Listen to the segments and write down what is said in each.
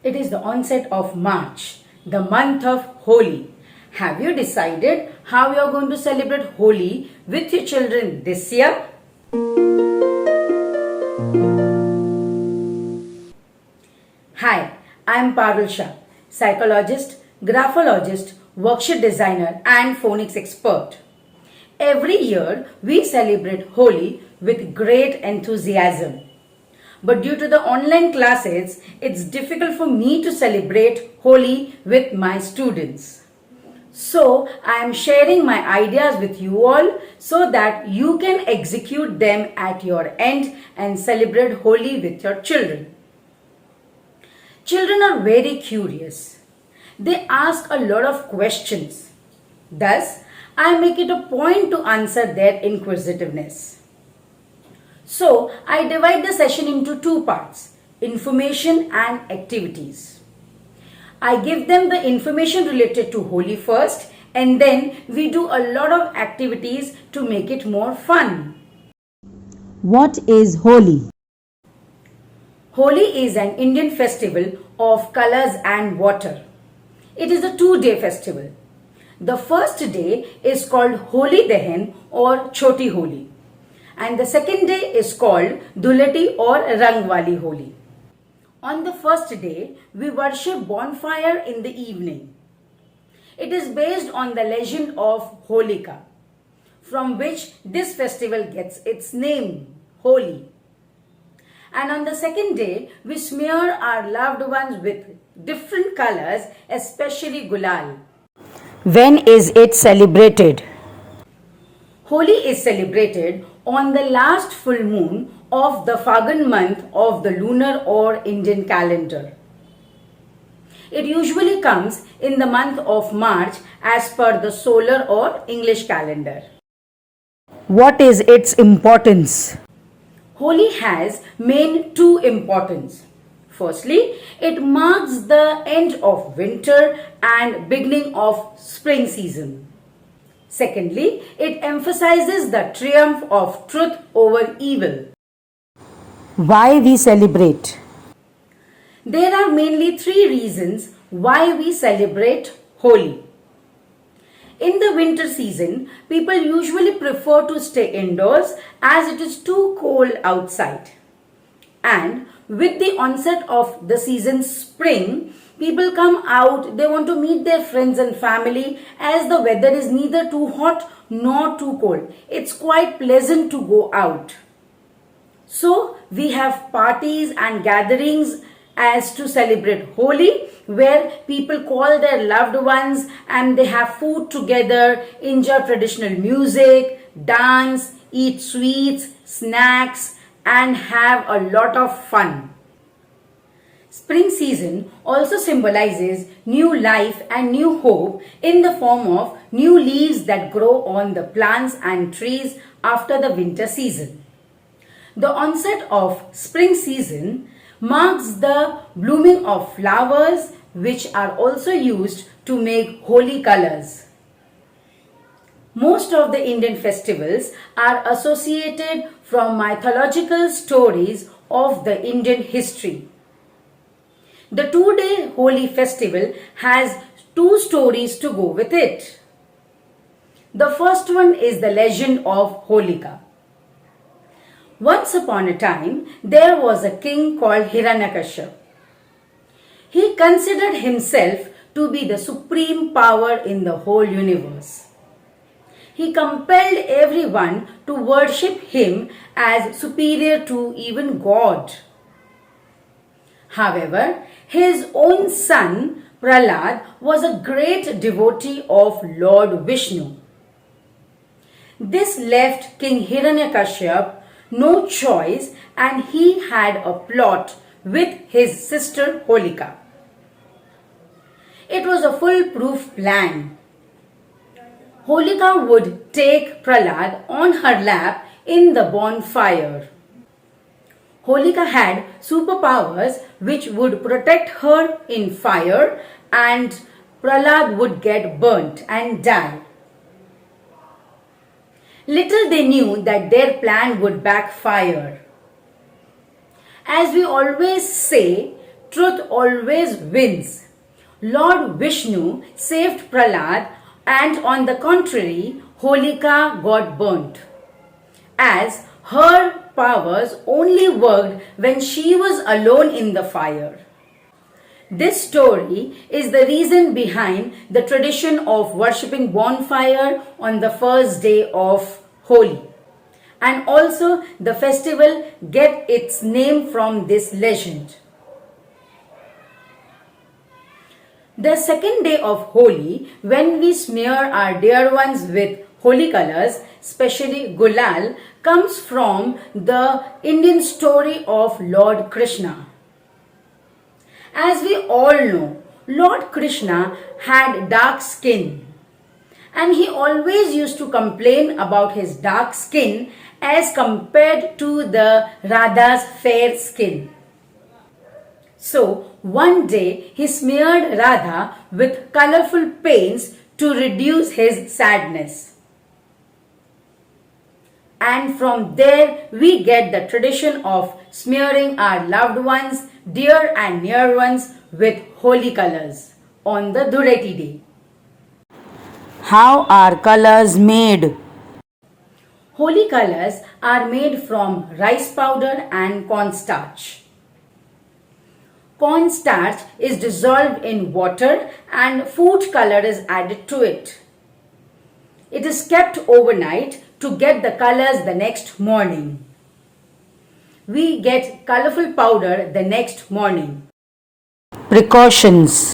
It is the onset of March, the month of Holi. Have you decided how you are going to celebrate Holi with your children this year? Hi, I am Parul Shah, psychologist, graphologist, worksheet designer and phonics expert. Every year we celebrate Holi with great enthusiasm. But due to the online classes, it's difficult for me to celebrate Holi with my students. So, I am sharing my ideas with you all so that you can execute them at your end and celebrate Holi with your children. Children are very curious. They ask a lot of questions. Thus, I make it a point to answer their inquisitiveness. So, I divide the session into two parts, information and activities. I give them the information related to Holi first and then we do a lot of activities to make it more fun. What is Holi? Holi is an Indian festival of colors and water. It is a 2-day festival. The first day is called Holi Dahan or Choti Holi. And the second day is called Dhulati or Rangwali Holi. On the first day, we worship bonfire in the evening. It is based on the legend of Holika, from which this festival gets its name, Holi. And on the second day, we smear our loved ones with different colors, especially gulal. When is it celebrated? Holi is celebrated on the last full moon of the Phagan month of the lunar or Indian calendar. It usually comes in the month of March as per the solar or English calendar. What is its importance? Holi has main two importance. Firstly, it marks the end of winter and beginning of spring season. Secondly, it emphasizes the triumph of truth over evil. Why we celebrate? There are mainly three reasons why we celebrate Holi. In the winter season, people usually prefer to stay indoors as it is too cold outside. And with the onset of the season spring, people come out, they want to meet their friends and family as the weather is neither too hot nor too cold. It's quite pleasant to go out. So we have parties and gatherings as to celebrate Holi, where people call their loved ones and they have food together, enjoy traditional music, dance, eat sweets, snacks and have a lot of fun. Spring season also symbolizes new life and new hope in the form of new leaves that grow on the plants and trees after the winter season. The onset of spring season marks the blooming of flowers which are also used to make holy colors. Most of the Indian festivals are associated from mythological stories of the Indian history. The 2-day Holi festival has two stories to go with it. The first one is the legend of Holika. Once upon a time, there was a king called Hiranyakashipu. He considered himself to be the supreme power in the whole universe. He compelled everyone to worship him as superior to even God. However, his own son Prahlad was a great devotee of Lord Vishnu. This left King Hiranyakashipu no choice and he had a plot with his sister Holika. It was a foolproof plan. Holika would take Prahlad on her lap in the bonfire. Holika had superpowers which would protect her in fire and Prahlad would get burnt and die. Little they knew that their plan would backfire. As we always say, truth always wins. Lord Vishnu saved Prahlad, and on the contrary, Holika got burnt, as her powers only worked when she was alone in the fire. This story is the reason behind the tradition of worshipping bonfire on the first day of Holi. And also the festival get its name from this legend. The second day of Holi, when we smear our dear ones with holy colors, especially gulal, comes from the Indian story of Lord Krishna. As we all know, Lord Krishna had dark skin, and he always used to complain about his dark skin as compared to the Radha's fair skin. So one day he smeared Radha with colorful paints to reduce his sadness. And from there we get the tradition of smearing our loved ones, dear and near ones, with holy colors on the Dhureti day. How are colors made? Holy colors are made from rice powder and cornstarch. Cornstarch is dissolved in water and food color is added to it. It is kept overnight to get the colors the next morning. We get colorful powder the next morning. Precautions.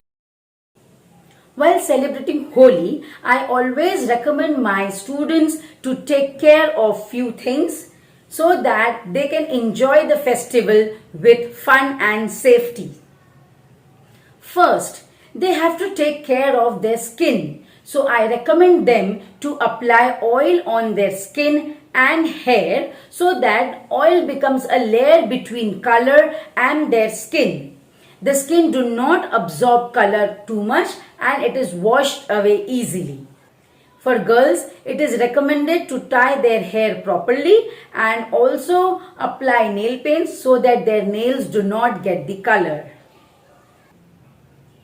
While celebrating Holi, I always recommend my students to take care of few things so that they can enjoy the festival with fun and safety. First, they have to take care of their skin. So I recommend them to apply oil on their skin and hair so that oil becomes a layer between color and their skin. The skin do not absorb color too much and it is washed away easily. For girls, it is recommended to tie their hair properly and also apply nail paints so that their nails do not get the color.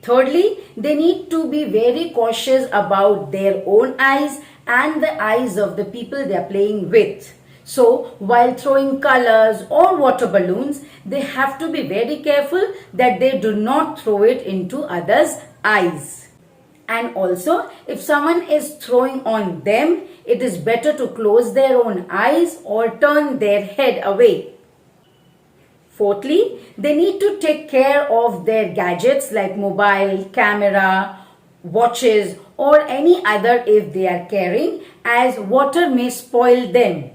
Thirdly, they need to be very cautious about their own eyes and the eyes of the people they are playing with. So, while throwing colors or water balloons, they have to be very careful that they do not throw it into others' eyes. And also, if someone is throwing on them, it is better to close their own eyes or turn their head away. Fourthly, they need to take care of their gadgets like mobile, camera, watches or any other if they are carrying, as water may spoil them.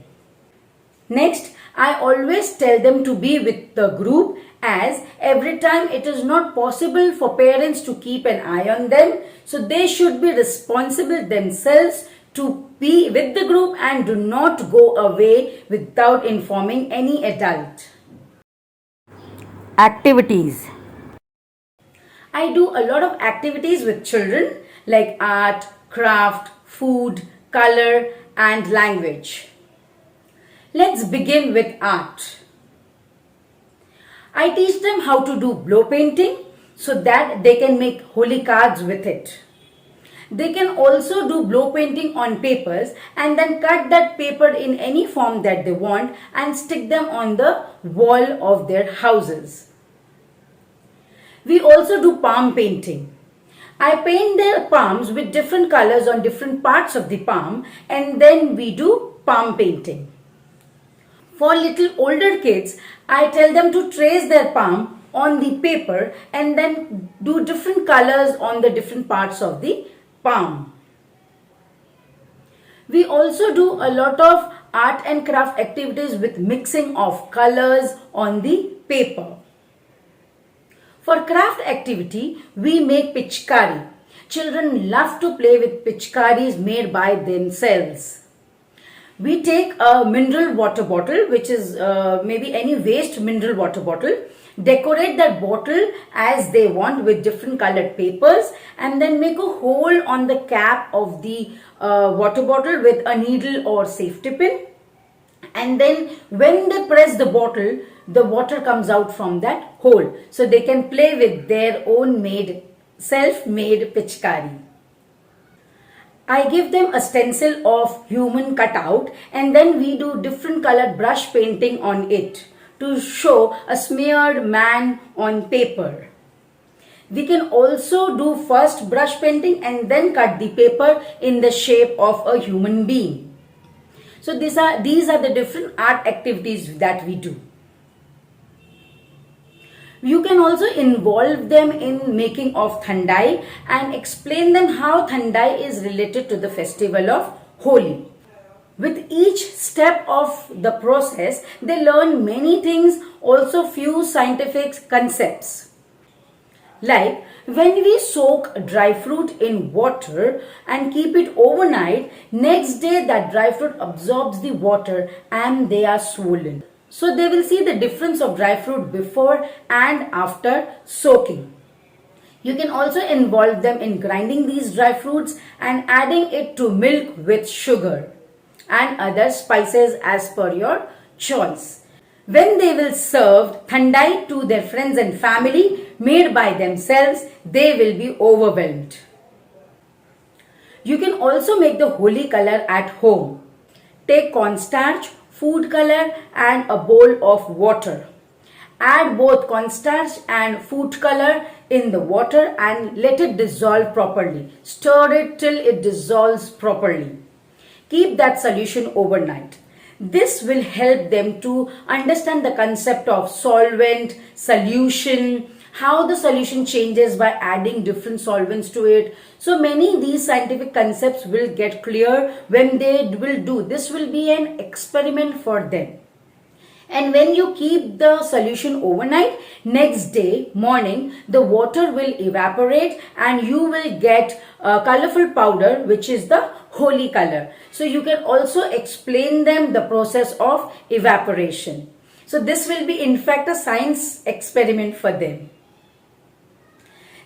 Next, I always tell them to be with the group, as every time it is not possible for parents to keep an eye on them. So they should be responsible themselves to be with the group and do not go away without informing any adult. Activities. I do a lot of activities with children like art, craft, food, color and language. Let's begin with art. I teach them how to do blow painting so that they can make holy cards with it. They can also do blow painting on papers and then cut that paper in any form that they want and stick them on the wall of their houses. We also do palm painting. I paint their palms with different colors on different parts of the palm and then we do palm painting. For little older kids, I tell them to trace their palm on the paper and then do different colors on the different parts of the palm. We also do a lot of art and craft activities with mixing of colors on the paper. For craft activity, we make pichkari. Children love to play with pichkaris made by themselves. We take a mineral water bottle, which is maybe any waste mineral water bottle, decorate that bottle as they want with different colored papers and then make a hole on the cap of the water bottle with a needle or safety pin. And then when they press the bottle, the water comes out from that hole. So they can play with their own self-made pitchkari. I give them a stencil of human cutout and then we do different colored brush painting on it to show a smeared man on paper. We can also do first brush painting and then cut the paper in the shape of a human being. So these are the different art activities that we do. You can also involve them in making of thandai and explain them how thandai is related to the festival of Holi. With each step of the process, they learn many things, also few scientific concepts. Like when we soak dry fruit in water and keep it overnight, next day that dry fruit absorbs the water and they are swollen. So they will see the difference of dry fruit before and after soaking. You can also involve them in grinding these dry fruits and adding it to milk with sugar and other spices as per your choice. When they will serve thandai to their friends and family made by themselves, they will be overwhelmed. You can also make the Holi color at home. Take cornstarch, food color and a bowl of water. Add both cornstarch and food color in the water and let it dissolve properly. Stir it till it dissolves properly. Keep that solution overnight. This will help them to understand the concept of solvent, solution, how the solution changes by adding different solvents to it. So many these scientific concepts will get clear when they will do. This will be an experiment for them. And when you keep the solution overnight, next day morning, the water will evaporate and you will get a colorful powder which is the Holi color. So you can also explain them the process of evaporation. So this will be in fact a science experiment for them.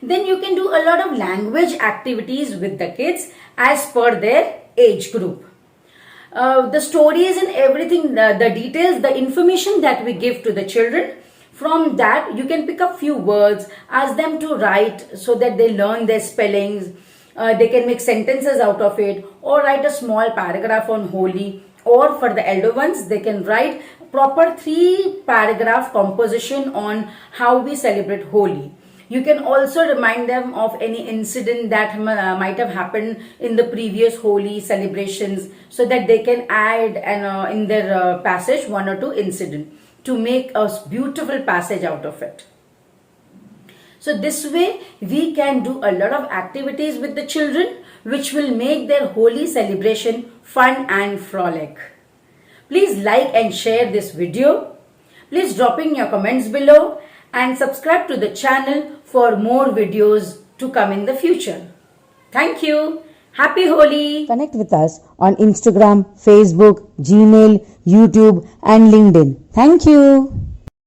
Then you can do a lot of language activities with the kids as per their age group. The stories and everything, the details, the information that we give to the children, from that you can pick up few words, ask them to write so that they learn their spellings. They can make sentences out of it or write a small paragraph on Holi, or for the elder ones they can write proper 3-paragraph composition on how we celebrate Holi. You can also remind them of any incident that might have happened in the previous Holi celebrations so that they can add in their passage 1 or 2 incidents to make a beautiful passage out of it. So this way we can do a lot of activities with the children which will make their Holi celebration fun and frolic. Please like and share this video. Please drop in your comments below and subscribe to the channel for more videos to come in the future. Thank you. Happy Holi. Connect with us on Instagram, Facebook, Gmail, YouTube and LinkedIn. Thank you.